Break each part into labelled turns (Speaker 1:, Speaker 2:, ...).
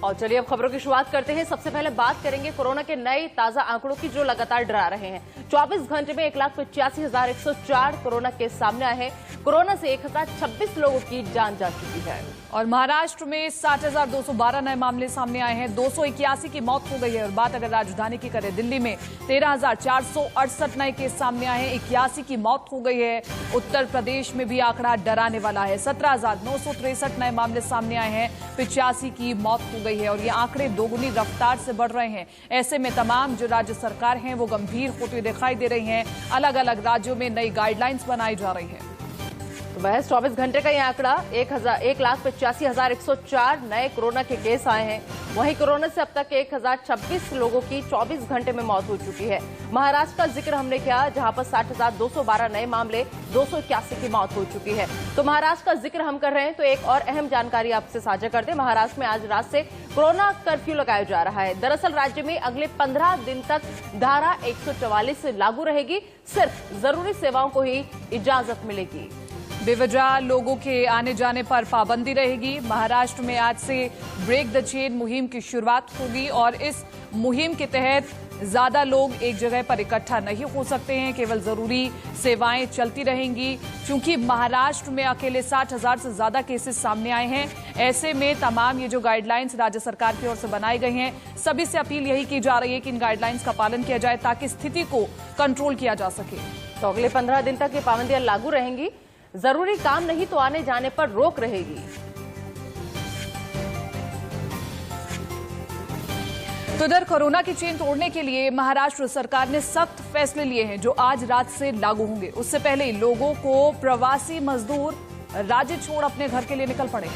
Speaker 1: और चलिए अब खबरों की शुरुआत करते हैं। सबसे पहले बात करेंगे कोरोना के नए ताजा आंकड़ों की जो लगातार डरा रहे हैं। 24 घंटे में 1,85,104 कोरोना केस सामने आए हैं। कोरोना से 1,026 लोगों की जान जा चुकी है।
Speaker 2: और महाराष्ट्र में 60,212 नए मामले सामने आए हैं। 281 की मौत हो गई है। और बात अगर राजधानी की करें, दिल्ली में 13,468 नए केस सामने आए हैं। 81 की मौत हो गई है। उत्तर प्रदेश में भी आंकड़ा डराने वाला है। 17,963 नए मामले सामने आए हैं। 85 की मौत हो गई है। और ये आंकड़े दोगुनी रफ्तार से बढ़ रहे हैं। ऐसे में तमाम जो राज्य सरकार हैं वो गंभीर होती दिखाई दे रही हैं। अलग अलग राज्यों में नई गाइडलाइंस बनाई जा रही है।
Speaker 1: तो महज 24 घंटे का ये आंकड़ा 1,85,104 नए कोरोना के केस आए हैं। वहीं कोरोना से अब तक 1,026 लोगों की 24 घंटे में मौत हो चुकी है। महाराष्ट्र का जिक्र हमने किया, जहां पर 60,212 नए मामले, 281 की मौत हो चुकी है। तो महाराष्ट्र का जिक्र हम कर रहे हैं तो एक और अहम जानकारी आपसे साझा करते हैं। महाराष्ट्र में आज रात से कोरोना कर्फ्यू लगाया जा रहा है। दरअसल राज्य में अगले 15 दिन तक धारा 144 लागू रहेगी। सिर्फ जरूरी सेवाओं को ही इजाजत मिलेगी।
Speaker 2: बेवजह लोगों के आने जाने पर पाबंदी रहेगी। महाराष्ट्र में आज से ब्रेक द चेन मुहिम की शुरुआत होगी और इस मुहिम के तहत ज्यादा लोग एक जगह पर इकट्ठा नहीं हो सकते हैं। केवल जरूरी सेवाएं चलती रहेंगी। चूंकि महाराष्ट्र में अकेले 60,000 से ज्यादा केसेस सामने आए हैं, ऐसे में तमाम ये जो गाइडलाइंस राज्य सरकार की ओर से बनाई गई हैं, सभी से अपील यही की जा रही है कि इन गाइडलाइंस का पालन किया जाए ताकि स्थिति को कंट्रोल किया जा सके।
Speaker 1: तो अगले 15 दिन तक ये पाबंदियां लागू रहेंगी। जरूरी काम नहीं तो आने जाने पर रोक रहेगी।
Speaker 2: तो इधर कोरोना की चेन तोड़ने के लिए महाराष्ट्र सरकार ने सख्त फैसले लिए हैं जो आज रात से लागू होंगे। उससे पहले लोगों को प्रवासी मजदूर राज्य छोड़ अपने घर के लिए निकल पड़े।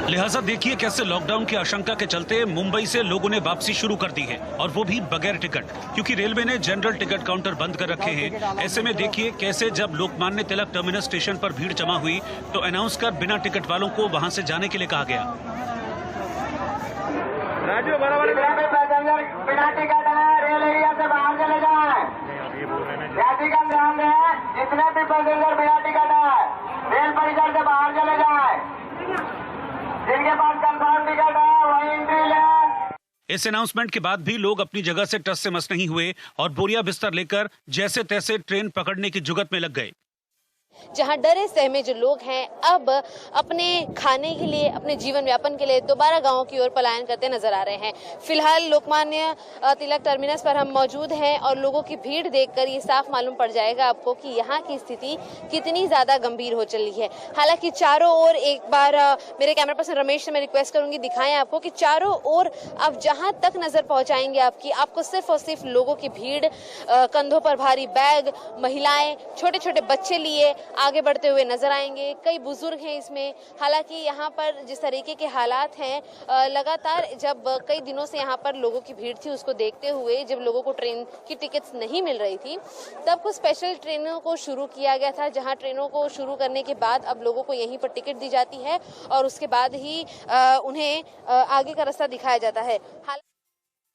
Speaker 3: लिहाजा देखिए कैसे लॉकडाउन की आशंका के चलते मुंबई से लोगों ने वापसी शुरू कर दी है और वो भी बगैर टिकट, क्योंकि रेलवे ने जनरल टिकट काउंटर बंद कर रखे हैं। ऐसे में देखिए कैसे जब लोकमान्य तिलक टर्मिनस स्टेशन पर भीड़ जमा हुई तो अनाउंस कर बिना टिकट वालों को वहां से जाने के लिए कहा गया।
Speaker 4: बिना टिकट है, रेल एरिया से बाहर चले जाए। ध्यान दें, जितने भी पैसेंजर बिना टिकट है, रेल परिसर से बाहर चले जाए। जिनके पास कंफर्म टिकट है वही एंट्री ले।
Speaker 3: इस अनाउंसमेंट के बाद भी लोग अपनी जगह से टस से मस नहीं हुए और बोरिया बिस्तर लेकर जैसे तैसे ट्रेन पकड़ने की जुगत में लग गए।
Speaker 5: जहां डरे सहमे जो लोग हैं अब अपने खाने के लिए, अपने जीवन यापन के लिए दोबारा गांव की ओर पलायन करते नजर आ रहे हैं। फिलहाल लोकमान्य तिलक टर्मिनस पर हम मौजूद हैं और लोगों की भीड़ देखकर ये साफ मालूम पड़ जाएगा आपको कि यहाँ की स्थिति कितनी ज्यादा गंभीर हो चली है। हालांकि चारों ओर, एक बार मेरे कैमरा पर्सन रमेश से मैं रिक्वेस्ट करूंगी दिखाएं आपको कि चारों ओर अब जहां तक नजर पहुंचाएंगे आपको सिर्फ और सिर्फ लोगों की भीड़, कंधों पर भारी बैग, महिलाएं, छोटे छोटे बच्चे लिए आगे बढ़ते हुए नजर आएंगे। कई बुजुर्ग हैं इसमें। हालांकि यहाँ पर जिस तरीके के हालात हैं, लगातार जब कई दिनों से यहाँ पर लोगों की भीड़ थी, उसको देखते हुए जब लोगों को ट्रेन की टिकट्स नहीं मिल रही थी तब कुछ स्पेशल ट्रेनों को शुरू किया गया था, जहाँ ट्रेनों को शुरू करने के बाद अब लोगों को यहीं पर टिकट दी जाती है और उसके बाद ही उन्हें आगे का रास्ता दिखाया जाता है।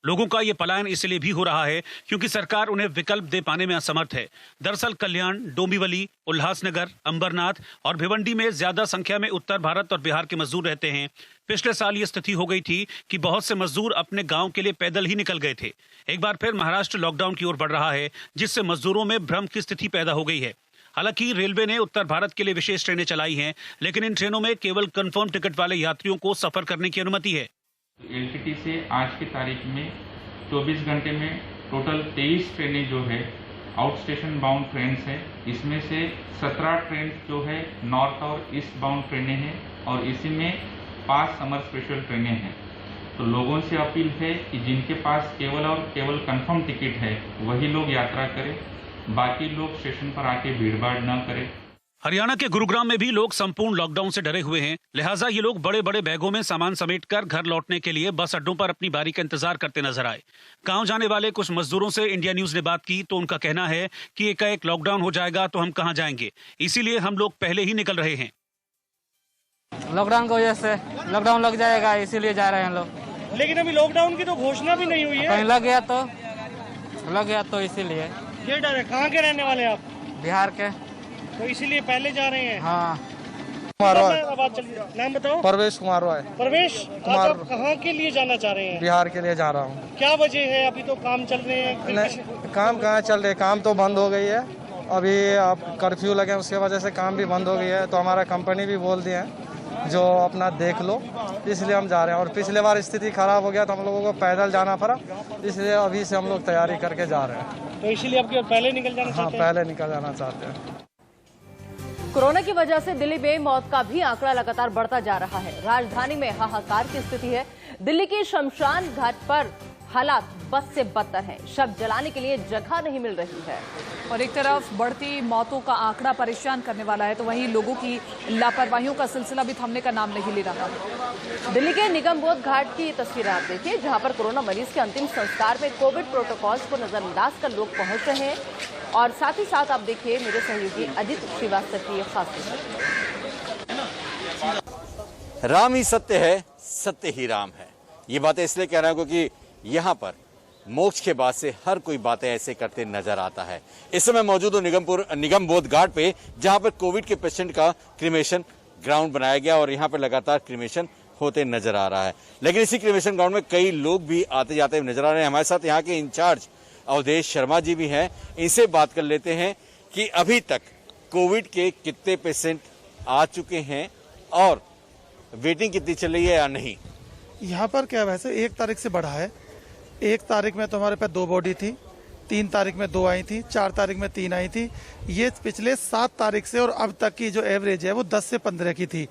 Speaker 3: लोगों का ये पलायन इसलिए भी हो रहा है क्योंकि सरकार उन्हें विकल्प दे पाने में असमर्थ है। दरअसल कल्याण, डोंबिवली, उल्लासनगर, अंबरनाथ और भिवंडी में ज्यादा संख्या में उत्तर भारत और बिहार के मजदूर रहते हैं। पिछले साल ये स्थिति हो गई थी कि बहुत से मजदूर अपने गांव के लिए पैदल ही निकल गए थे। एक बार फिर महाराष्ट्र लॉकडाउन की ओर बढ़ रहा है, जिससे मजदूरों में भ्रम की स्थिति पैदा हो गई है। हालांकि रेलवे ने उत्तर भारत के लिए विशेष ट्रेनें चलाई हैं, लेकिन इन ट्रेनों में केवल कंफर्म टिकट वाले यात्रियों को सफर करने की अनुमति है।
Speaker 6: एलटीटी से आज की तारीख में 24 घंटे में टोटल 23 ट्रेनें जो है आउट स्टेशन बाउंड ट्रेन है। इसमें से 17 ट्रेन जो है नॉर्थ और ईस्ट बाउंड ट्रेनें हैं और इसी में 5 समर स्पेशल ट्रेनें हैं। तो लोगों से अपील है कि जिनके पास केवल और केवल कंफर्म टिकट है वही लोग यात्रा करें, बाकी लोग स्टेशन पर आके भीड़भाड़ न करें।
Speaker 3: हरियाणा के गुरुग्राम में भी लोग संपूर्ण लॉकडाउन से डरे हुए हैं। लिहाजा ये लोग बड़े बड़े बैगों में सामान समेटकर घर लौटने के लिए बस अड्डों पर अपनी बारी का इंतजार करते नजर आए। गांव जाने वाले कुछ मजदूरों से इंडिया न्यूज ने बात की तो उनका कहना है कि एकाएक लॉकडाउन हो जाएगा तो हम कहां जाएंगे, इसीलिए हम लोग पहले ही निकल रहे हैं।
Speaker 7: लॉकडाउन की वजह से लॉकडाउन लग जाएगा, इसीलिए जा रहे हैं लोग।
Speaker 8: लेकिन अभी लॉकडाउन की तो घोषणा भी नहीं हुई है।
Speaker 7: कहीं लग गया तो इसीलिए।
Speaker 8: ये डर है। कहाँ के रहने वाले आप?
Speaker 7: बिहार के।
Speaker 8: तो इसीलिए पहले जा रहे हैं।
Speaker 7: हाँ।
Speaker 8: आवाज चलिए, नाम बताओ।
Speaker 9: परवेश कुमार है।
Speaker 8: परवेश, आज आप कहाँ के लिए जाना चाह रहे हैं?
Speaker 9: बिहार के लिए जा रहा हूँ।
Speaker 8: क्या वजह है? अभी तो काम चल रहे हैं।
Speaker 9: काम कहाँ चल रहे, काम तो बंद हो गई है। अभी अब कर्फ्यू लगे, उसके वजह से काम भी बंद हो गई है। तो हमारा कंपनी भी बोल दिए हैं जो अपना देख लो, इसलिए हम जा रहे हैं। और पिछले बार स्थिति खराब हो गया तो हम लोगों को पैदल जाना पड़ा, इसलिए अभी से हम लोग तैयारी करके जा रहे हैं।
Speaker 8: तो इसीलिए आपके पहले निकल जाना चाहते हैं?
Speaker 9: हाँ, पहले निकल जाना चाहते हैं।
Speaker 1: कोरोना की वजह से दिल्ली में मौत का भी आंकड़ा लगातार बढ़ता जा रहा है। राजधानी में हाहाकार की स्थिति है। दिल्ली के शमशान घाट पर हालात बद से बदतर हैं। शव जलाने के लिए जगह नहीं मिल रही है।
Speaker 2: और एक तरफ बढ़ती मौतों का आंकड़ा परेशान करने वाला है, तो वहीं लोगों की लापरवाहियों का सिलसिला भी थमने का नाम नहीं ले रहा।
Speaker 1: दिल्ली के निगमबोध घाट की तस्वीरें आप देखिए, जहां पर कोरोना मरीज के अंतिम संस्कार में कोविड प्रोटोकॉल्स को नजरअंदाज कर लोग पहुंच रहे हैं। और साथ ही साथ आप देखिए मेरे सहयोगी अजित श्रीवास्तव की ये खास तस्वीर।
Speaker 10: राम ही सत्य है, सत्य ही राम है। ये बातें इसलिए कह रहा हूं क्योंकि यहाँ पर मोक्ष के बाद से हर कोई बातें ऐसे करते नजर आता है। इस समय मौजूद हूं निगमबोध घाट पे, जहां पर कोविड के पेशेंट का क्रिमेशन ग्राउंड बनाया गया और यहाँ पर लगातार क्रिमेशन होते नजर आ रहा है। लेकिन इसी क्रिमेशन ग्राउंड में कई लोग भी आते जाते हुए नजर आ रहे हैं। हमारे साथ यहाँ के इंचार्ज अवधेश शर्मा जी भी हैं, इनसे बात कर लेते हैं कि अभी तक कोविड के कितने पेशेंट आ चुके हैं और वेटिंग कितनी चल रही है या नहीं।
Speaker 9: यहाँ पर क्या वैसे 1 तारीख से बढ़ा है। 1 तारीख में तो हमारे पास 2 बॉडी थी, 3 तारीख में 2 आई थी, 4 तारीख में 3 आई थी। ये पिछले 7 तारीख से और अब तक की जो एवरेज है वो 10 से 15 की थी।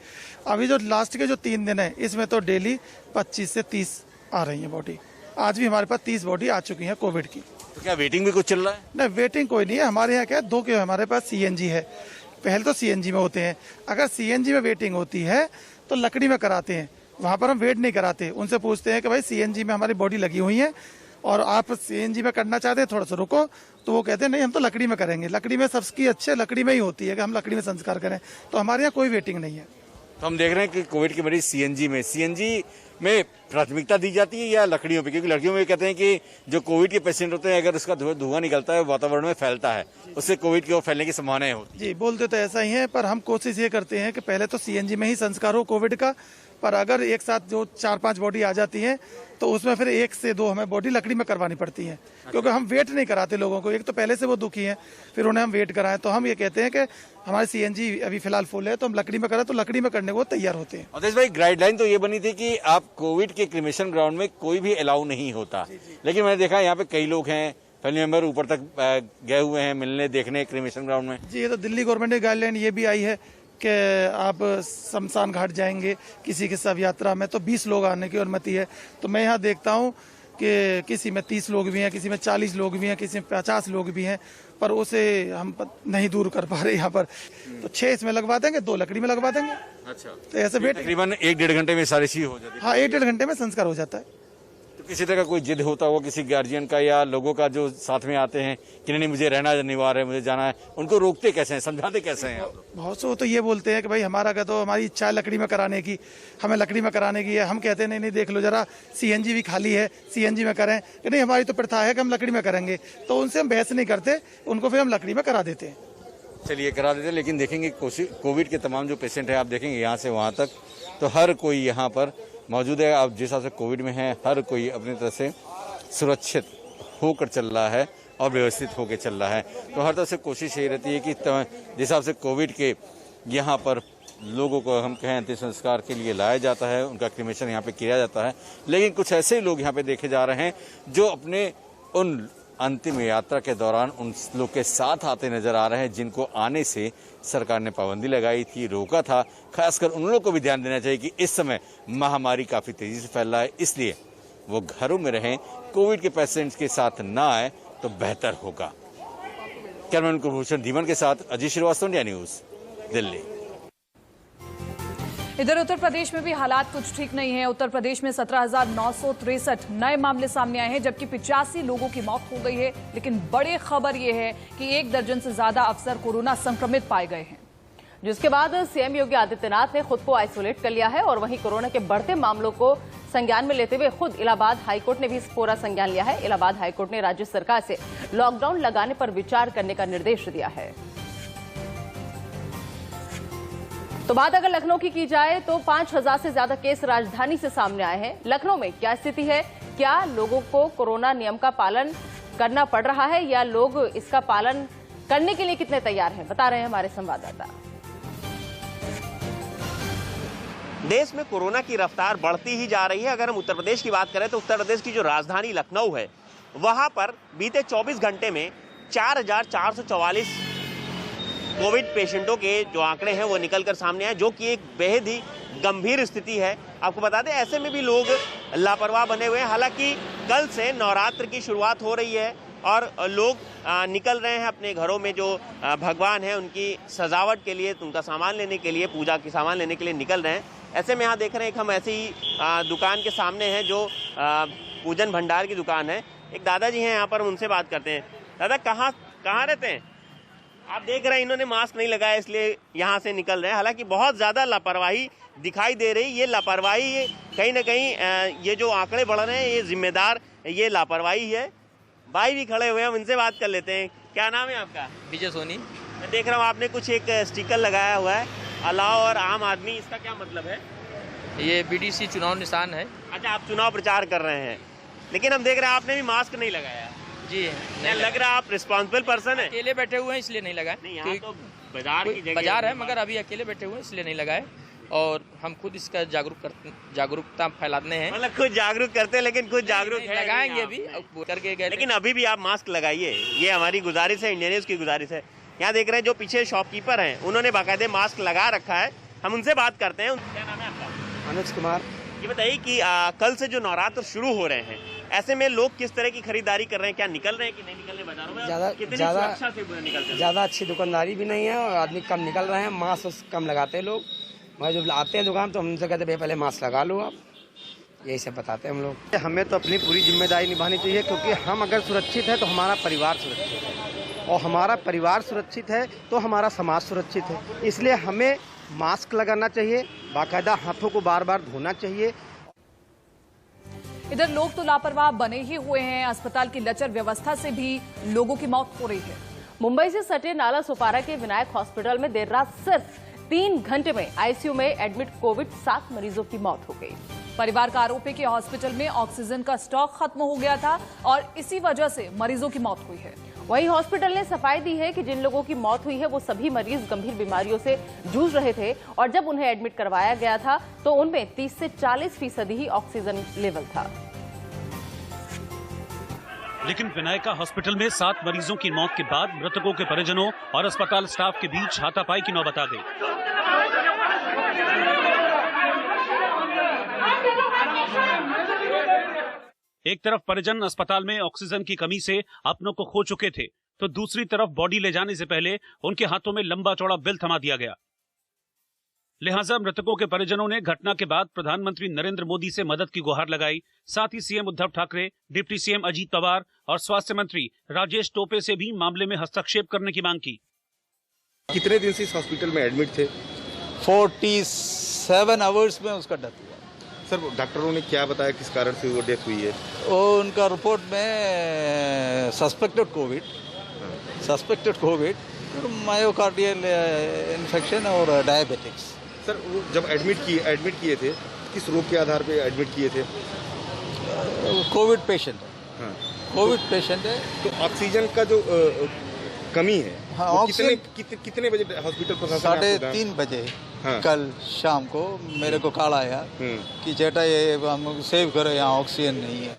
Speaker 9: अभी जो लास्ट के जो 3 दिन है इसमें तो डेली 25 से 30 आ रही है बॉडी। आज भी हमारे पास 30 बॉडी आ चुकी है कोविड की।
Speaker 10: तो क्या वेटिंग भी कुछ चल रहा है?
Speaker 9: नहीं, वेटिंग कोई नहीं है। हमारे यहाँ क्या है, 2 के हमारे पास सीएनजी है। पहले तो सीएनजी में होते हैं। अगर सीएनजी में वेटिंग होती है तो लकड़ी में कराते हैं, वहाँ पर हम वेट नहीं कराते। उनसे पूछते हैं कि भाई सीएनजी में हमारी बॉडी लगी हुई है और आप सीएनजी में करना चाहते हैं, थोड़ा सा रुको। तो वो कहते हैं नहीं, हम तो लकड़ी में करेंगे। लकड़ी में सबकी अच्छे लकड़ी में ही होती है कि हम लकड़ी में संस्कार करें। तो हमारे यहाँ कोई वेटिंग नहीं है।
Speaker 10: तो हम देख रहे हैं कि कोविड के मरीज सीएनजी में प्राथमिकता दी जाती है या लकड़ियों पे? क्योंकि लकड़ियों में कहते हैं कि जो कोविड के पेशेंट होते हैं, अगर उसका धुआं निकलता है वातावरण में फैलता है, उससे कोविड की फैलने की संभावनाएं होती है।
Speaker 9: जी, बोलते तो ऐसा ही है, पर हम कोशिश ये करते हैं कि पहले तो सीएनजी में ही संस्कार हो कोविड का। पर अगर एक साथ जो 4-5 बॉडी आ जाती है तो उसमें फिर 1 से 2 हमें बॉडी लकड़ी में करवानी पड़ती है, क्योंकि हम वेट नहीं कराते लोगों को। एक तो पहले से वो दुखी है, फिर उन्हें हम वेट कराएं। तो हम ये कहते हैं कि हमारे सीएनजी अभी फिलहाल फुल है तो हम लकड़ी में करें, तो लकड़ी में करने को तैयार होते हैं।
Speaker 10: अवधेश भाई, गाइडलाइन तो ये बनी थी कि आप कोविड के क्रिमेशन ग्राउंड में कोई भी अलाउ नहीं होता, लेकिन मैंने देखा यहाँ पे कई लोग हैं, फैमिली मेंबर ऊपर तक गए हुए हैं मिलने देखने क्रिमेशन ग्राउंड में।
Speaker 9: जी, ये तो दिल्ली गवर्नमेंट की गाइडलाइन ये भी आई है कि आप शमशान घाट जाएंगे किसी के शव यात्रा में तो 20 लोग आने की अनुमति है। तो मैं यहाँ देखता हूँ कि किसी में 30 लोग भी हैं, किसी में 40 लोग भी हैं, किसी में 50 लोग भी हैं, पर उसे हम नहीं दूर कर पा रहे यहाँ पर। तो 6 इसमें लगवा देंगे, 2 लकड़ी में लगवा देंगे।
Speaker 10: अच्छा,
Speaker 9: तो ऐसे वेट
Speaker 10: तकरीबन 1-1.5 घंटे में सारी चीज हो जाती है।
Speaker 9: हाँ, 1-1.5 घंटे में संस्कार हो जाता है।
Speaker 10: तो किसी तरह का कोई जिद होता हो किसी गार्जियन का या लोगों का जो साथ में आते हैं कि नहीं मुझे रहना अनिवार्य है, मुझे जाना है, उनको रोकते कैसे हैं, समझाते कैसे हैं?
Speaker 9: बहुत से तो ये बोलते हैं कि भाई हमारा क्या, तो हमारी इच्छा है लकड़ी में कराने की, हमें लकड़ी में कराने की है। हम कहते हैं नहीं देख लो जरा, सीएनजी भी खाली है, सीएनजी में करें। कि नहीं, हमारी तो प्रथा है कि हम लकड़ी में करेंगे। तो उनसे हम बहस नहीं करते, उनको फिर हम लकड़ी में करा देते हैं।
Speaker 10: चलिए करा देते हैं, लेकिन देखेंगे कोविड के तमाम जो पेशेंट है आप देखेंगे यहाँ से वहाँ तक तो हर कोई यहाँ पर मौजूद है। आप जिस हिसाब से कोविड में है, हर कोई अपनी तरह से सुरक्षित होकर चल रहा है और व्यवस्थित होकर चल रहा है। तो हर तरह से कोशिश यही रहती है कि जिस हिसाब से कोविड के यहाँ पर लोगों को हम कहें अंतिम संस्कार के लिए लाया जाता है, उनका क्रिमेशन यहाँ पे किया जाता है, लेकिन कुछ ऐसे ही लोग यहाँ पे देखे जा रहे हैं जो अपने उन अंतिम यात्रा के दौरान उन लोग के साथ आते नजर आ रहे हैं जिनको आने से सरकार ने पाबंदी लगाई थी, रोका था। खासकर उन लोगों को भी ध्यान देना चाहिए कि इस समय महामारी काफी तेजी से फैल रहा है, इसलिए वो घरों में रहें, कोविड के पेशेंट्स के साथ ना आए तो बेहतर होगा। कैमरामैन कुलभूषण धीमन के साथ अजीत श्रीवास्तव, इंडिया न्यूज, दिल्ली।
Speaker 2: इधर उत्तर प्रदेश में भी हालात कुछ ठीक नहीं है। उत्तर प्रदेश में 17,963 नए मामले सामने आए हैं, जबकि 85 लोगों की मौत हो गई है। लेकिन बड़ी खबर यह है कि 1 दर्जन से ज्यादा अफसर कोरोना संक्रमित पाए गए हैं,
Speaker 1: जिसके बाद सीएम योगी आदित्यनाथ ने खुद को आइसोलेट कर लिया है। और वहीं कोरोना के बढ़ते मामलों को संज्ञान में लेते हुए खुद इलाहाबाद हाईकोर्ट ने भी इस पूरा संज्ञान लिया है। इलाहाबाद हाईकोर्ट ने राज्य सरकार से लॉकडाउन लगाने पर विचार करने का निर्देश दिया है। तो बात अगर लखनऊ की जाए तो 5000 से ज्यादा केस राजधानी से सामने आए हैं। लखनऊ में क्या स्थिति है, क्या लोगों को कोरोना नियम का पालन करना पड़ रहा है या लोग इसका पालन करने के लिए कितने तैयार हैं, बता रहे हैं हमारे संवाददाता।
Speaker 11: देश में कोरोना की रफ्तार बढ़ती ही जा रही है। अगर हम उत्तर प्रदेश की बात करें तो उत्तर प्रदेश की जो राजधानी लखनऊ है वहां पर बीते 24 घंटे में 4444 कोविड पेशेंटों के जो आंकड़े हैं वो निकलकर सामने आए, जो कि एक बेहद ही गंभीर स्थिति है। आपको बता दें ऐसे में भी लोग लापरवाह बने हुए हैं। हालांकि कल से नवरात्र की शुरुआत हो रही है और लोग निकल रहे हैं अपने घरों में जो भगवान हैं उनकी सजावट के लिए, उनका सामान लेने के लिए, पूजा के सामान लेने के लिए निकल रहे हैं। ऐसे में यहाँ देख रहे हैं कि हम ऐसी ही दुकान के सामने हैं जो पूजन भंडार की दुकान है। एक दादाजी हैं यहाँ पर, हम उनसे बात करते हैं। दादा कहाँ रहते हैं? आप देख रहे हैं इन्होंने मास्क नहीं लगाया इसलिए यहाँ से निकल रहे हैं। हालांकि बहुत ज़्यादा लापरवाही दिखाई दे रही। ये लापरवाही कहीं ना कहीं ये जो आंकड़े बढ़ रहे हैं ये जिम्मेदार ये लापरवाही है। भाई भी खड़े हुए हैं, हम इनसे बात कर लेते हैं। क्या नाम है आपका?
Speaker 12: विजय सोनी।
Speaker 11: मैं देख रहा हूँ आपने कुछ एक स्टिकर लगाया हुआ है, अलाव और आम आदमी, इसका क्या मतलब है?
Speaker 12: ये बीडीसी चुनाव निशान है।
Speaker 11: अच्छा, आप चुनाव प्रचार कर रहे हैं, लेकिन हम देख रहे हैं आपने भी मास्क नहीं लगाया।
Speaker 12: जी
Speaker 11: नहीं लग रहा आप रिस्पॉन्सिबल पर्सन है।
Speaker 12: अकेले बैठे हुए हैं इसलिए नहीं लगाए।
Speaker 11: नहीं, यहाँ तो बाजार की जगह
Speaker 12: बाजार है मगर अभी अकेले बैठे हुए हैं इसलिए नहीं लगाए और हम खुद इसका जागरूकता फैलाते हैं।
Speaker 11: मतलब खुद जागरूक करते हैं लेकिन खुद जागरूक
Speaker 12: लगाएंगे भी करके गए,
Speaker 11: लेकिन अभी भी आप मास्क लगाइए, ये हमारी गुजारिश है, इंडियन न्यूज़ की गुजारिश है। यहाँ देख रहे हैं जो पीछे शॉपकीपर हैं उन्होंने बाकायदे मास्क लगा रखा है, हम उनसे बात करते हैं। क्या नाम है आपका?
Speaker 13: अनुज कुमार।
Speaker 11: ये बताइए कि कल से जो नवरात्र शुरू हो रहे हैं ऐसे में लोग किस तरह की खरीदारी कर रहे हैं, क्या निकल रहे हैं कि नहीं निकल रहे बाजारों में?
Speaker 13: ज़्यादा अच्छी दुकानदारी भी नहीं है और आदमी कम निकल रहे हैं, मास्क कम लगाते हैं लोग। मैं जब आते हैं दुकान तो हम उनसे कहते हैं भैया पहले मास्क लगा लो आप, यही सब बताते हैं हम लोग। हमें तो अपनी पूरी जिम्मेदारी निभानी चाहिए क्योंकि हम अगर सुरक्षित है तो हमारा परिवार सुरक्षित है और हमारा परिवार सुरक्षित है तो हमारा समाज सुरक्षित है। इसलिए हमें मास्क लगाना चाहिए, बाकायदा हाथों को बार बार धोना चाहिए।
Speaker 2: इधर लोग तो लापरवाह बने ही हुए हैं, अस्पताल की लचर व्यवस्था से भी लोगों की मौत हो रही है।
Speaker 1: मुंबई से सटे नाला सोपारा के विनायक हॉस्पिटल में देर रात सिर्फ 3 घंटे में आईसीयू में एडमिट कोविड 7 मरीजों की मौत हो गई।
Speaker 2: परिवार का आरोप है कि हॉस्पिटल में ऑक्सीजन का स्टॉक खत्म हो गया था और इसी वजह से मरीजों की मौत हुई है।
Speaker 1: वहीं हॉस्पिटल ने सफाई दी है कि जिन लोगों की मौत हुई है वो सभी मरीज गंभीर बीमारियों से जूझ रहे थे और जब उन्हें एडमिट करवाया गया था तो उनमें 30 से 40% ही ऑक्सीजन लेवल था।
Speaker 3: लेकिन विनायका हॉस्पिटल में 7 मरीजों की मौत के बाद मृतकों के परिजनों और अस्पताल स्टाफ के बीच हाथापाई की नौबत आ गई। एक तरफ परिजन अस्पताल में ऑक्सीजन की कमी से अपनों को खो चुके थे तो दूसरी तरफ बॉडी ले जाने से पहले उनके हाथों में लंबा चौड़ा बिल थमा दिया गया। लिहाजा मृतकों के परिजनों ने घटना के बाद प्रधानमंत्री नरेंद्र मोदी से मदद की गुहार लगाई। साथ ही CM Uddhav Thackeray, deputy CM Ajit Pawar और स्वास्थ्य मंत्री राजेश टोपे से भी मामले में हस्तक्षेप करने की मांग की।
Speaker 14: कितने दिन से इस हॉस्पिटल में एडमिट थे?
Speaker 15: 47 आवर्स में उसका डेथ हुआ।
Speaker 14: सर डॉक्टरों ने क्या बताया किस कारण से वो डेथ हुई है?
Speaker 15: वो उनका रिपोर्ट में सस्पेक्टेड कोविड, मायोकार्डियल इन्फेक्शन और डायबिटिक्स।
Speaker 14: सर वो जब एडमिट किए थे किस रोग के आधार पे एडमिट किए थे?
Speaker 15: कोविड पेशेंट है।
Speaker 14: हाँ।
Speaker 15: कोविड पेशेंट है।
Speaker 14: तो ऑक्सीजन का जो कमी है,
Speaker 15: हाँ,
Speaker 14: कितने बजे हॉस्पिटल प्रशासन?
Speaker 15: 3:30 बजे
Speaker 14: हाँ।
Speaker 15: कल शाम को मेरे को कॉल आया कि चेटा ये हम सेव करो, यहाँ ऑक्सीजन नहीं है।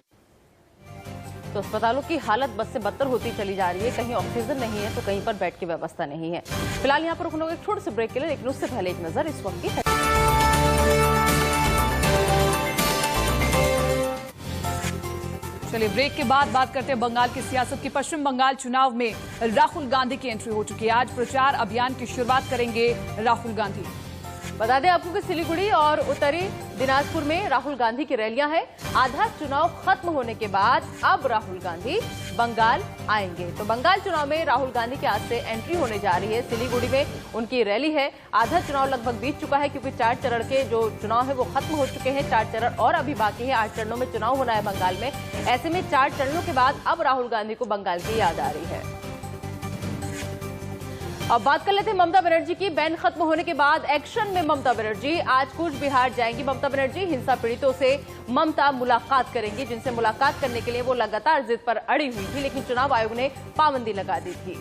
Speaker 1: तो अस्पतालों की हालत बद से बदतर होती चली जा रही है। कहीं ऑक्सीजन नहीं है तो कहीं पर बेड की व्यवस्था नहीं है। फिलहाल यहाँ पर रुकना होगा एक छोटे से ब्रेक के लिए, लेकिन उससे पहले एक नजर इस वक्त की।
Speaker 2: चलिए ब्रेक के बाद बात करते हैं बंगाल की सियासत की। पश्चिम बंगाल चुनाव में राहुल गांधी की एंट्री हो चुकी है। आज प्रचार अभियान की शुरुआत करेंगे राहुल गांधी।
Speaker 1: बता दें आपको कि सिलीगुड़ी और उत्तरी दिनाजपुर में राहुल गांधी की रैलियां हैं। आधा चुनाव खत्म होने के बाद अब राहुल गांधी बंगाल आएंगे। तो बंगाल चुनाव में राहुल गांधी की आज से एंट्री होने जा रही है। सिलीगुड़ी में उनकी रैली है। आधा चुनाव लगभग बीत चुका है क्योंकि 4 चरण के जो चुनाव है वो खत्म हो चुके हैं। 4 चरण और अभी बाकी है। 8 चरणों में चुनाव होना है बंगाल में। ऐसे में 4 चरणों के बाद अब राहुल गांधी को बंगाल की याद आ रही है। अब बात कर लेते हैं ममता बनर्जी की। बैन खत्म होने के बाद एक्शन में ममता बनर्जी आज कूच बिहार जाएंगी। ममता बनर्जी हिंसा पीड़ितों से ममता मुलाकात करेंगी, जिनसे मुलाकात करने के लिए वो लगातार जिद पर अड़ी हुई थी, लेकिन चुनाव आयोग ने पाबंदी लगा दी थी।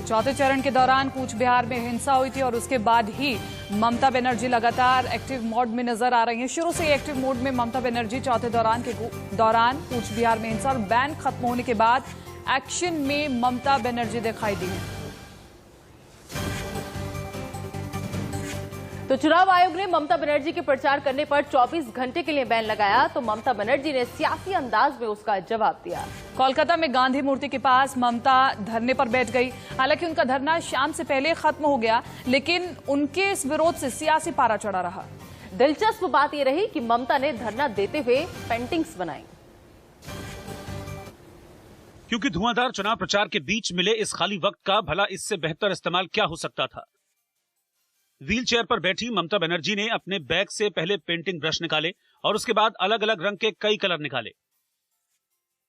Speaker 2: चौथे चरण के दौरान कूच बिहार में हिंसा हुई थी और उसके बाद ही ममता बनर्जी लगातार एक्टिव मोड में नजर आ रही हैं। शुरू से एक्टिव मोड में ममता बनर्जी चौथे दौरान कूच बिहार में हिंसा और बैन खत्म होने के बाद एक्शन में ममता बनर्जी दिखाई दी।
Speaker 1: तो चुनाव आयोग ने ममता बनर्जी के प्रचार करने पर 24 घंटे के लिए बैन लगाया, तो ममता बनर्जी ने सियासी अंदाज में उसका जवाब दिया।
Speaker 2: कोलकाता में गांधी मूर्ति के पास ममता धरने पर बैठ गई। हालांकि उनका धरना शाम से पहले खत्म हो गया, लेकिन उनके इस विरोध से सियासी पारा चढ़ा रहा।
Speaker 1: दिलचस्प बात यह रही कि ममता ने धरना देते हुए पेंटिंग्स बनाई।
Speaker 3: क्योंकि धुआंधार चुनाव प्रचार के बीच मिले इस खाली वक्त का भला इससे बेहतर इस्तेमाल क्या हो सकता था। व्हील चेयर पर बैठी ममता बनर्जी ने अपने बैग से पहले पेंटिंग ब्रश निकाले और उसके बाद अलग अलग रंग के कई कलर निकाले।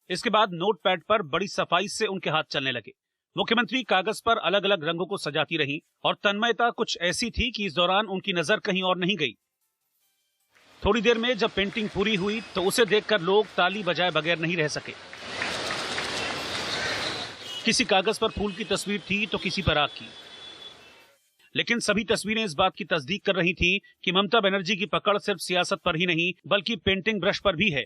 Speaker 3: इसके बाद नोटपैड पर बड़ी सफाई से उनके हाथ चलने लगे। मुख्यमंत्री कागज पर अलग अलग रंगों को सजाती रहीं और तन्मयता कुछ ऐसी थी कि इस दौरान उनकी नजर कहीं और नहीं गई। थोड़ी देर में जब पेंटिंग पूरी हुई तो उसे देखकर लोग ताली बजाए बगैर नहीं रह सके। किसी कागज पर फूल की तस्वीर थी तो किसी पर आग की, लेकिन सभी तस्वीरें इस बात की तस्दीक कर रही थीं कि ममता बनर्जी की पकड़ सिर्फ सियासत पर ही नहीं बल्कि पेंटिंग ब्रश पर भी है।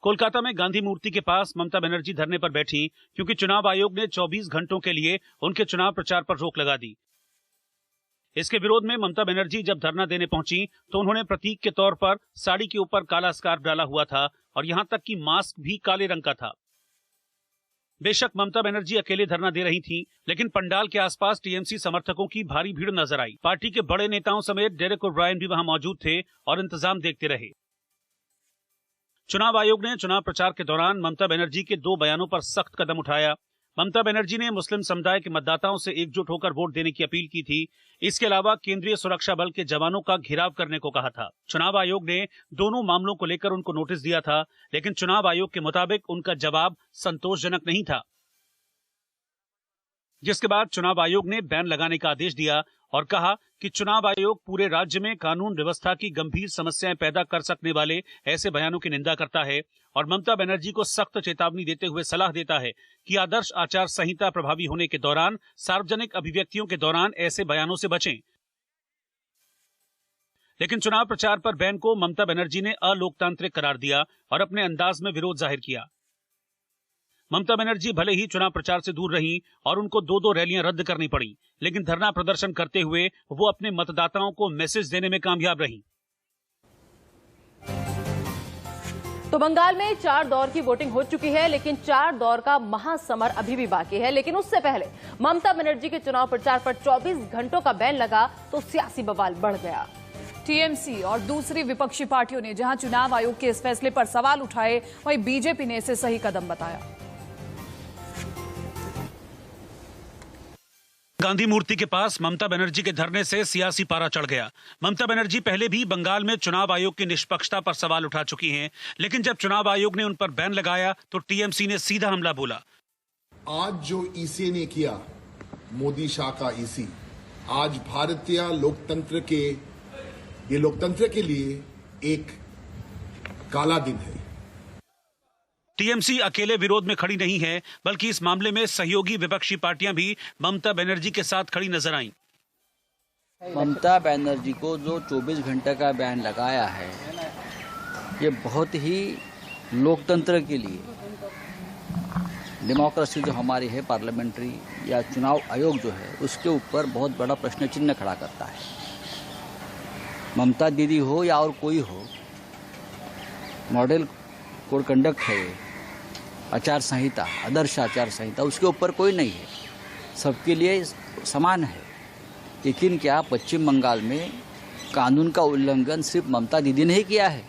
Speaker 3: कोलकाता में गांधी मूर्ति के पास ममता बनर्जी धरने पर बैठी क्योंकि चुनाव आयोग ने 24 घंटों के लिए उनके चुनाव प्रचार पर रोक लगा दी। इसके विरोध में ममता बनर्जी जब धरना देने पहुंची तो उन्होंने प्रतीक के तौर पर साड़ी के ऊपर काला स्कार्फ डाला हुआ था और यहां तक कि मास्क भी काले रंग का था। बेशक ममता बनर्जी अकेले धरना दे रही थीं, लेकिन पंडाल के आसपास टीएमसी समर्थकों की भारी भीड़ नजर आई। पार्टी के बड़े नेताओं समेत डेरेक ओब्रायन भी वहां मौजूद थे और इंतजाम देखते रहे। चुनाव आयोग ने चुनाव प्रचार के दौरान ममता बनर्जी के 2 बयानों पर सख्त कदम उठाया। ममता बनर्जी ने मुस्लिम समुदाय के मतदाताओं से एकजुट होकर वोट देने की अपील की थी। इसके अलावा केंद्रीय सुरक्षा बल के जवानों का घेराव करने को कहा था। चुनाव आयोग ने दोनों मामलों को लेकर उनको नोटिस दिया था, लेकिन चुनाव आयोग के मुताबिक उनका जवाब संतोषजनक नहीं था, जिसके बाद चुनाव आयोग ने बैन लगाने का आदेश दिया और कहा कि चुनाव आयोग पूरे राज्य में कानून व्यवस्था की गंभीर समस्याएं पैदा कर सकने वाले ऐसे बयानों की निंदा करता है और ममता बनर्जी को सख्त चेतावनी देते हुए सलाह देता है कि आदर्श आचार संहिता प्रभावी होने के दौरान सार्वजनिक अभिव्यक्तियों के दौरान ऐसे बयानों से बचें। लेकिन चुनाव प्रचार पर बैन को ममता बनर्जी ने अलोकतांत्रिक करार दिया और अपने अंदाज में विरोध जाहिर किया। ममता बनर्जी भले ही चुनाव प्रचार से दूर रहीं और उनको 2 रैलियां रद्द करनी पड़ी, लेकिन धरना प्रदर्शन करते हुए वो अपने मतदाताओं को मैसेज देने में कामयाब रहीं।
Speaker 1: तो बंगाल में 4 दौर की वोटिंग हो चुकी है, लेकिन 4 दौर का महासमर अभी भी बाकी है। लेकिन उससे पहले ममता बनर्जी के चुनाव प्रचार पर 24 घंटों का बैन लगा तो सियासी बवाल बढ़ गया।
Speaker 2: टीएमसी और दूसरी विपक्षी पार्टियों ने जहां चुनाव आयोग के इस फैसले पर सवाल उठाए, वहीं बीजेपी ने इसे सही कदम बताया।
Speaker 3: गांधी मूर्ति के पास ममता बनर्जी के धरने से सियासी पारा चढ़ गया। ममता बनर्जी पहले भी बंगाल में चुनाव आयोग की निष्पक्षता पर सवाल उठा चुकी हैं, लेकिन जब चुनाव आयोग ने उन पर बैन लगाया तो टीएमसी ने सीधा हमला बोला।
Speaker 16: आज जो ईसी ने किया, मोदी शाह का ईसी, आज भारतीय लोकतंत्र के लिए एक काला दिन है।
Speaker 3: टीएमसी अकेले विरोध में खड़ी नहीं है, बल्कि इस मामले में सहयोगी विपक्षी पार्टियां भी ममता बनर्जी के साथ खड़ी नजर आईं।
Speaker 17: ममता बनर्जी को जो 24 घंटे का बैन लगाया है, ये बहुत ही लोकतंत्र के लिए, डेमोक्रेसी जो हमारी है, पार्लियामेंट्री या चुनाव आयोग जो है, उसके ऊपर बहुत बड़ा प्रश्न चिन्ह खड़ा करता है। ममता दीदी हो या और कोई हो, मॉडल कोड कंडक्ट है, आचार संहिता, आदर्श आचार संहिता, उसके ऊपर कोई नहीं है, सबके लिए समान है। लेकिन क्या पश्चिम बंगाल में कानून का उल्लंघन सिर्फ ममता दीदी ने ही किया है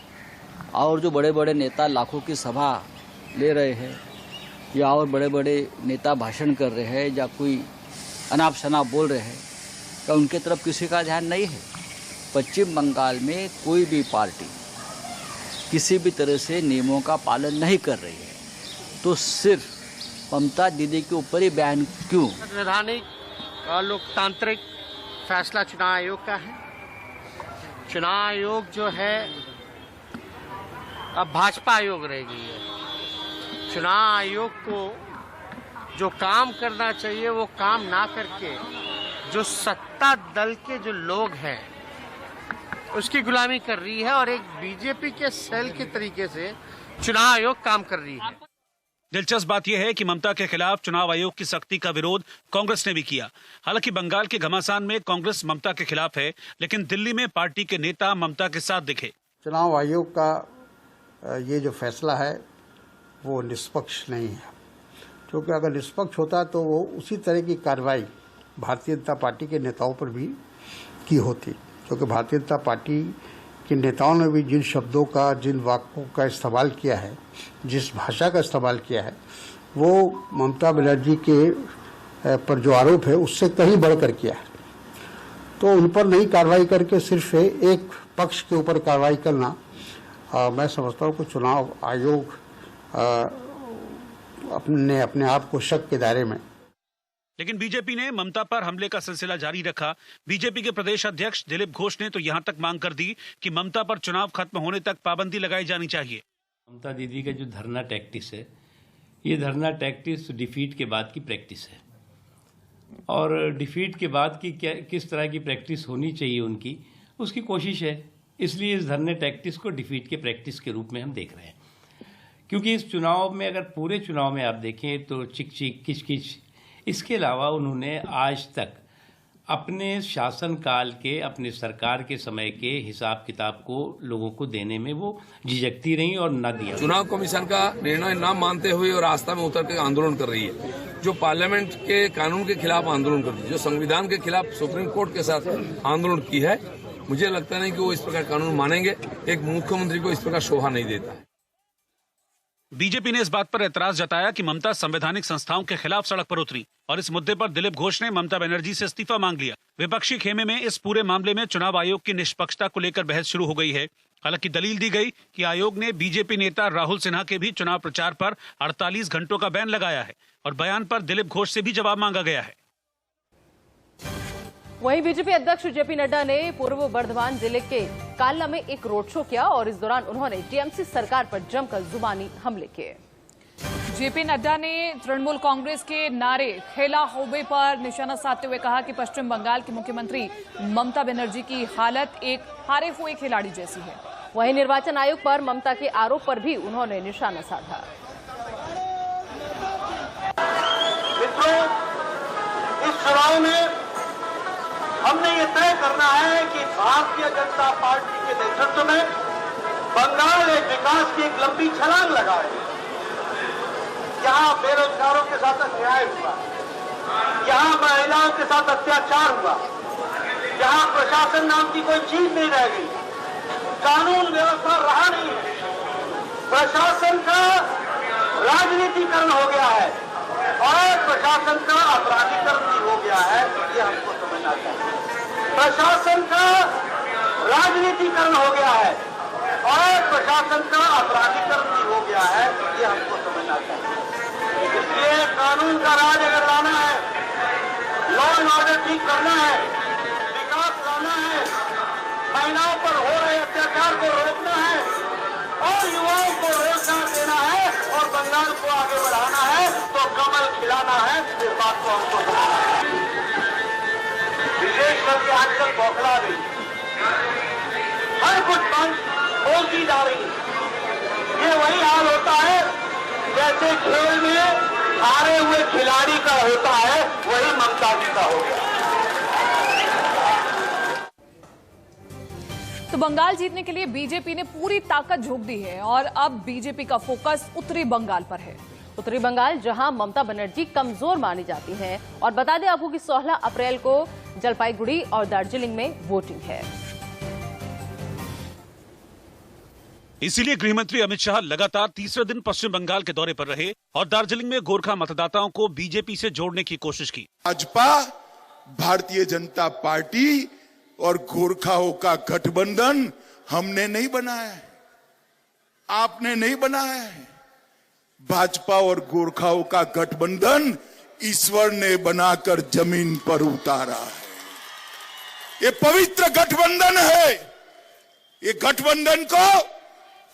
Speaker 17: और जो बड़े बड़े नेता लाखों की सभा ले रहे हैं या और बड़े बड़े नेता भाषण कर रहे हैं या कोई अनाप शनाप बोल रहे हैं, क्या उनके तरफ किसी का ध्यान नहीं है? पश्चिम बंगाल में कोई भी पार्टी किसी भी तरह से नियमों का पालन नहीं कर रही है, तो सिर्फ ममता दीदी के ऊपर ही बैन क्यों?
Speaker 18: संवैधानिक और लोकतांत्रिक फैसला चुनाव आयोग का है। चुनाव आयोग जो है अब भाजपा आयोग रह गई है। चुनाव आयोग को जो काम करना चाहिए वो काम ना करके जो सत्ता दल के जो लोग हैं उसकी गुलामी कर रही है और एक बीजेपी के सेल के तरीके से चुनाव आयोग काम कर रही है।
Speaker 3: दिलचस्प बात यह है कि ममता के खिलाफ चुनाव आयोग की सख्ती का विरोध कांग्रेस ने भी किया। हालांकि बंगाल के घमासान में कांग्रेस ममता के खिलाफ है, लेकिन दिल्ली में पार्टी के नेता ममता के साथ दिखे।
Speaker 19: चुनाव आयोग का ये जो फैसला है वो निष्पक्ष नहीं है, क्योंकि अगर निष्पक्ष होता तो वो उसी तरह की कार्रवाई भारतीय जनता पार्टी के नेताओं पर भी की होती, क्योंकि भारतीय जनता पार्टी के नेताओं ने भी जिन शब्दों का, जिन वाक्यों का इस्तेमाल किया है, जिस भाषा का इस्तेमाल किया है, वो ममता बनर्जी के पर जो आरोप है उससे कहीं बढ़कर किया है। तो उन पर नहीं कार्रवाई करके सिर्फ एक पक्ष के ऊपर कार्रवाई करना, मैं समझता हूँ कि चुनाव आयोग अपने आप को शक के दायरे में।
Speaker 3: लेकिन बीजेपी ने ममता पर हमले का सिलसिला जारी रखा। बीजेपी के प्रदेश अध्यक्ष दिलीप घोष ने तो यहां तक मांग कर दी कि ममता पर चुनाव खत्म होने तक पाबंदी लगाई जानी चाहिए।
Speaker 20: ममता दीदी का जो धरना टैक्टिस है, ये धरना टैक्टिस डिफीट के बाद की प्रैक्टिस है, और डिफीट के बाद की किस तरह की प्रैक्टिस होनी चाहिए उनकी, उसकी कोशिश है। इसलिए इस धरने टैक्टिस को डिफीट के प्रैक्टिस के रूप में हम देख रहे हैं। क्योंकि इस चुनाव में, अगर पूरे चुनाव में आप देखें तो चिक चिक किच किच, इसके अलावा उन्होंने आज तक अपने शासनकाल के, अपने सरकार के समय के हिसाब किताब को लोगों को देने में वो झिझकती रही और न दिया।
Speaker 21: चुनाव कमीशन का निर्णय न मानते हुए और आस्था में उतर के आंदोलन कर रही है, जो पार्लियामेंट के कानून के खिलाफ आंदोलन कर रही है, जो संविधान के खिलाफ सुप्रीम कोर्ट के साथ आंदोलन की है। मुझे लगता नहीं कि वो इस प्रकार कानून मानेंगे। एक मुख्यमंत्री को इस प्रकार शोभा नहीं देता है।
Speaker 3: बीजेपी ने इस बात पर एतराज जताया कि ममता संवैधानिक संस्थाओं के खिलाफ सड़क पर उतरी, और इस मुद्दे पर दिलीप घोष ने ममता बनर्जी से इस्तीफा मांग लिया। विपक्षी खेमे में इस पूरे मामले में चुनाव आयोग की निष्पक्षता को लेकर बहस शुरू हो गई है। हालांकि दलील दी गई कि आयोग ने बीजेपी नेता राहुल सिन्हा के भी चुनाव प्रचार पर 48 घंटों का बैन लगाया है, और बयान पर दिलीप घोष से भी जवाब मांगा गया है।
Speaker 1: वहीं बीजेपी अध्यक्ष जेपी नड्डा ने पूर्व बर्धमान जिले के कालना में एक रोड शो किया और इस दौरान उन्होंने टीएमसी सरकार पर जमकर जुबानी हमले किए।
Speaker 2: जेपी नड्डा ने तृणमूल कांग्रेस के नारे खेला होबे पर निशाना साधते हुए कहा कि पश्चिम बंगाल की मुख्यमंत्री ममता बनर्जी की हालत एक हारे हुए खिलाड़ी जैसी है।
Speaker 1: वहीं निर्वाचन आयोग पर ममता के आरोप पर भी उन्होंने निशाना साधा।
Speaker 22: मित्रों, इस चुनाव में हमने ये तय करना है कि भारतीय जनता पार्टी के नेतृत्व में बंगाल एक विकास की एक लंबी छलांग लगाए। यहाँ बेरोजगारों के साथ अन्याय हुआ, यहाँ महिलाओं के साथ अत्याचार हुआ, यहाँ प्रशासन नाम की कोई चीज नहीं रह गई, कानून व्यवस्था रहा नहीं है, प्रशासन का राजनीतिकरण हो गया है और प्रशासन का अपराधीकरण भी हो गया है। ये हमको समझना चाहिए। प्रशासन का राजनीतिकरण हो गया है और प्रशासन का अपराधीकरण भी हो गया है। ये हमको समझना चाहिए। इसलिए कानून का राज अगर लाना है, लॉ एंड ऑर्डर ठीक करना है, विकास लाना है, महिलाओं पर हो रहे अत्याचार को रोकना है और युवाओं को रोजगार देना है और बंगाल को आगे बढ़ाना है, तो कमल खिलाना है। इस बात को हमको समझना है। विशेष करके आजकल बौखला गई, हर कुछ मंच बोलती जा रही है। ये वही हाल होता है जैसे खेल में हारे हुए खिलाड़ी का होता है, वही ममता जी का हो गया।
Speaker 2: तो बंगाल जीतने के लिए बीजेपी ने पूरी ताकत झोंक दी है और अब बीजेपी का फोकस उत्तरी बंगाल पर है।
Speaker 1: उत्तरी बंगाल जहां ममता बनर्जी कमजोर मानी जाती हैं। और बता दें आपको कि 16 अप्रैल को जलपाईगुड़ी और दार्जिलिंग में वोटिंग है।
Speaker 3: इसीलिए गृहमंत्री अमित शाह लगातार तीसरे दिन पश्चिम बंगाल के दौरे पर रहे और दार्जिलिंग में गोरखा मतदाताओं को बीजेपी से जोड़ने की कोशिश की।
Speaker 16: भाजपा, भारतीय जनता पार्टी और गोरखाओं का गठबंधन हमने नहीं बनाया है, आपने नहीं बनाया है।
Speaker 4: भाजपा और गोरखाओं का गठबंधन ईश्वर ने बनाकर जमीन पर उतारा है। ये पवित्र गठबंधन है। ये गठबंधन को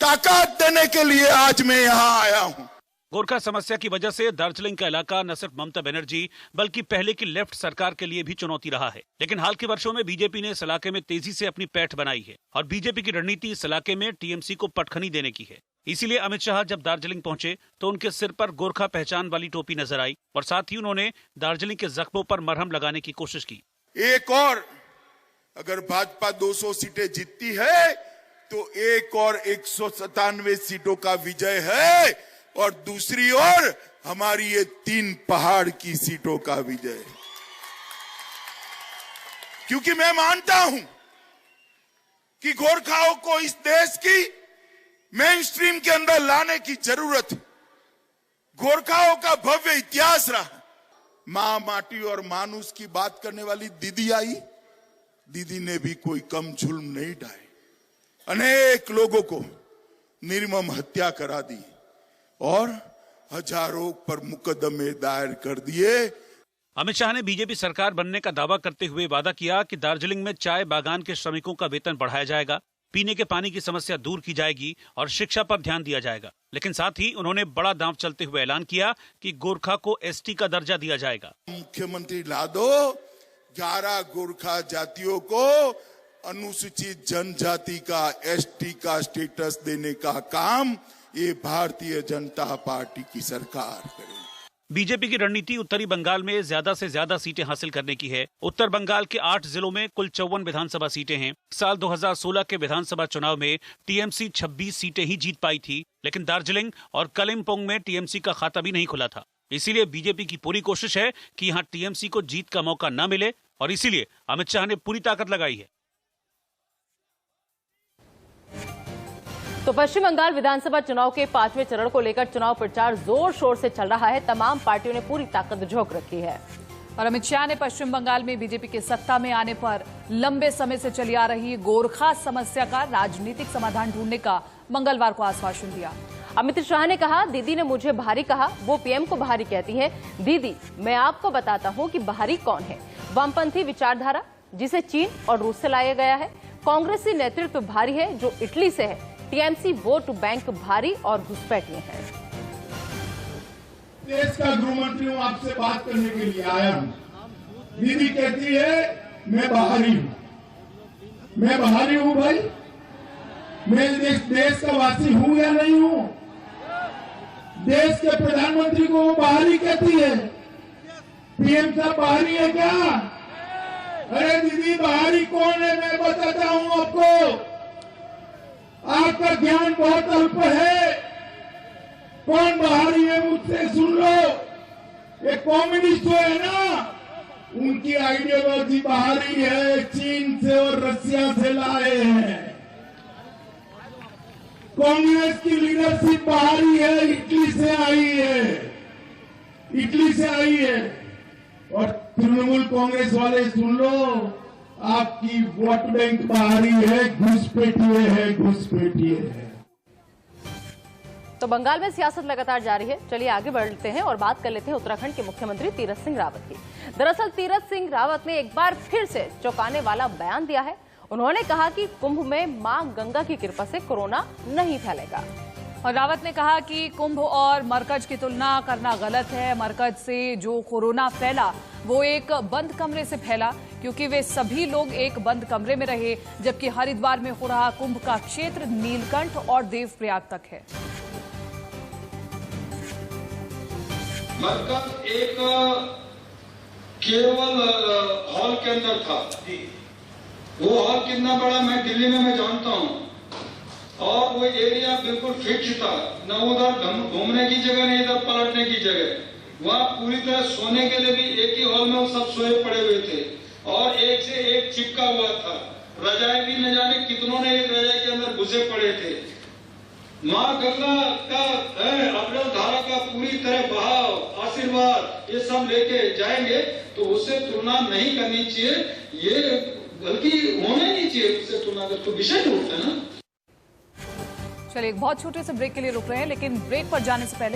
Speaker 4: ताकत देने के लिए आज मैं यहां आया हूं।
Speaker 3: गोरखा समस्या की वजह से दार्जिलिंग का इलाका न सिर्फ ममता बनर्जी बल्कि पहले की लेफ्ट सरकार के लिए भी चुनौती रहा है। लेकिन हाल के वर्षों में बीजेपी ने इस इलाके में तेजी से अपनी पैठ बनाई है और बीजेपी की रणनीति इस इलाके में टीएमसी को पटखनी देने की है। इसीलिए अमित शाह जब दार्जिलिंग पहुंचे तो उनके सिर पर गोरखा पहचान वाली टोपी नजर आई और साथ ही उन्होंने दार्जिलिंग के जख्मों पर मरहम लगाने की कोशिश की।
Speaker 4: एक और अगर भाजपा 200 सीटें जीतती है तो एक और 197 सीटों का विजय है और दूसरी ओर हमारी ये 3 पहाड़ की सीटों का विजय। क्योंकि मैं मानता हूं कि गोरखाओं को इस देश की मेन स्ट्रीम के अंदर लाने की जरूरत है। गोरखाओं का भव्य इतिहास रहा। मां माटी और मानुष की बात करने वाली दीदी आई। दीदी ने भी कोई कम जुल्म नहीं ढाए। अनेक लोगों को निर्मम हत्या करा दी और हजारों पर मुकदमे दायर कर दिए।
Speaker 3: अमित शाह ने बीजेपी सरकार बनने का दावा करते हुए वादा किया कि दार्जिलिंग में चाय बागान के श्रमिकों का वेतन बढ़ाया जाएगा, पीने के पानी की समस्या दूर की जाएगी और शिक्षा पर ध्यान दिया जाएगा। लेकिन साथ ही उन्होंने बड़ा दांव चलते हुए ऐलान किया कि गोरखा को एसटी का दर्जा दिया जाएगा।
Speaker 4: मुख्यमंत्री ला दो 11 गोरखा जातियों को अनुसूचित जनजाति का एसटी का स्टेटस देने का काम ये भारतीय जनता पार्टी की सरकार करेगी।
Speaker 3: बीजेपी की रणनीति उत्तरी बंगाल में ज्यादा से ज्यादा सीटें हासिल करने की है। उत्तर बंगाल के 8 जिलों में कुल 54 विधानसभा सीटें हैं। साल 2016 के विधानसभा चुनाव में टीएमसी 26 सीटें ही जीत पाई थी, लेकिन दार्जिलिंग और कलिम्पोंग में टीएमसी का खाता भी नहीं खुला था। इसीलिए बीजेपी की पूरी कोशिश है कि यहाँ टीएमसी को जीत का मौका न मिले और इसीलिए अमित शाह ने पूरी ताकत लगाई है।
Speaker 1: तो पश्चिम बंगाल विधानसभा चुनाव के 5वें चरण को लेकर चुनाव प्रचार जोर शोर से चल रहा है। तमाम पार्टियों ने पूरी ताकत झोंक रखी है
Speaker 2: और अमित शाह ने पश्चिम बंगाल में बीजेपी के सत्ता में आने पर लंबे समय से चली आ रही गोरखा समस्या का राजनीतिक समाधान ढूंढने का मंगलवार को आश्वासन दिया।
Speaker 1: अमित शाह ने कहा, दीदी ने मुझे बाहरी कहा, वो पीएम को बाहरी कहती है। दीदी, मैं आपको बताता हूँ कि बाहरी कौन है। वामपंथी विचारधारा जिसे चीन और रूस से लाया गया है। कांग्रेसी नेतृत्व भारी है जो इटली से है। टीएमसी वोट बैंक भारी और घुसपैठिए हैं।
Speaker 4: देश का गृह मंत्री हूं, आपसे बात करने के लिए आया हूं। दीदी कहती है मैं बाहरी हूं। मैं बाहरी हूं भाई, मैं देश का वासी हूं या नहीं हूं? देश के प्रधानमंत्री को वो बाहरी कहती है। पीएम साहब बाहरी है क्या? अरे दीदी बाहरी कौन है मैं बताता हूं आपको। आपका ज्ञान बहुत अल्प है। कौन बाहरी है मुझसे सुन लो। ये कम्युनिस्ट जो है ना, उनकी आइडियोलॉजी बाहरी है, चीन से और रसिया से लाए हैं। कांग्रेस की लीडरशिप बाहरी है, इटली से आई है। इटली से आई है। और तृणमूल कांग्रेस वाले सुन लो, आपकी वोट बैंक बाहरी है, घुसपैठिए है, घुसपैठिए है।
Speaker 1: तो बंगाल में सियासत लगातार जारी है। चलिए आगे बढ़ते हैं और बात कर लेते हैं उत्तराखंड के मुख्यमंत्री तीरथ सिंह रावत की। दरअसल तीरथ सिंह रावत ने एक बार फिर से चौंकाने वाला बयान दिया है। उन्होंने कहा कि कुंभ में मां गंगा की कृपा से कोरोना नहीं फैलेगा।
Speaker 2: और रावत ने कहा कि कुंभ और मरकज की तुलना करना गलत है। मरकज से जो कोरोना फैला वो एक बंद कमरे से फैला, क्योंकि वे सभी लोग एक बंद कमरे में रहे, जबकि हरिद्वार में हो रहा कुंभ का क्षेत्र नीलकंठ और देवप्रयाग तक है।
Speaker 5: मरकज एक केवल हॉल के अंदर था। वो हॉल कितना बड़ा मैं दिल्ली में मैं जानता हूँ, और वो एरिया बिल्कुल फिक्स था, न उधर घूमने की जगह नहीं इधर पलटने की जगह। वहाँ पूरी तरह सोने के लिए भी एक ही हॉल में वो सब सोए पड़े हुए थे और एक से एक चिपका हुआ था। रजाई भी न जाने कितनों ने एक रजाई के अंदर घुसे पड़े थे। माँ गंगा का अप्रैल धारा का पूरी तरह बहाव आशीर्वाद ये सब लेके जाएंगे तो उससे तुलना नहीं करनी चाहिए। ये बल्कि होना ही नहीं चाहिए उससे तुलना कर, तो विषय उठता है ना।
Speaker 2: चलिए एक बहुत छोटे से ब्रेक के लिए रुक रहे हैं, लेकिन ब्रेक पर जाने से पहले